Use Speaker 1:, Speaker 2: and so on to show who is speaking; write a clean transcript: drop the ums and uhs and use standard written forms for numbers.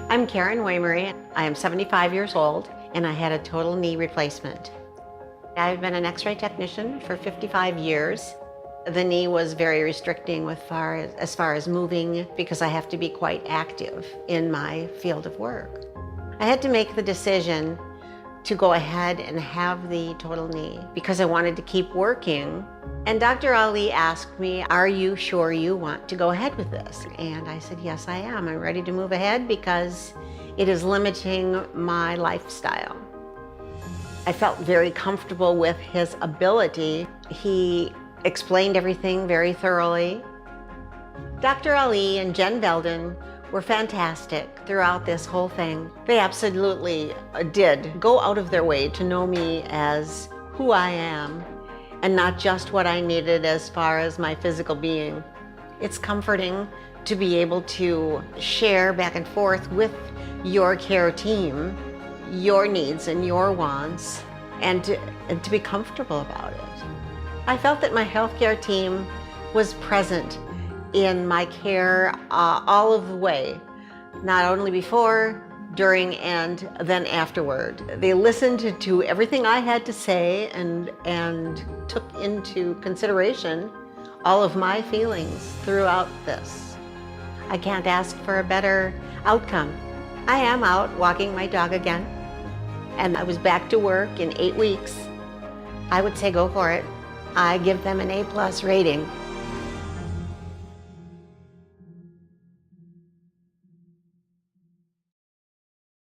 Speaker 1: I'm Karen Wiemeri. I am 75 years old and I had a total knee replacement. I've been an X-ray technician for 55 years. The knee was very restricting as far as moving because I have to be quite active in my field of work. I had to make the decision to go ahead and have the total knee because I wanted to keep working. And Dr. Ali asked me, "Are you sure you want to go ahead with this?" And I said, "Yes, I am. I'm ready to move ahead because it is limiting my lifestyle." I felt very comfortable with his ability. He explained everything very thoroughly. Dr. Ali and Jen Velden were fantastic throughout this whole thing. They absolutely did go out of their way to know me as who I am and not just what I needed as far as my physical being. It's comforting to be able to share back and forth with your care team your needs and your wants and to be comfortable about it. I felt that my healthcare team was present in my care all of the way, not only before, during, and then afterward. They listened to everything I had to say and took into consideration all of my feelings throughout this. I can't ask for a better outcome. I am out walking my dog again, and I was back to work in 8 weeks. I would say go for it. I give them an A+ rating.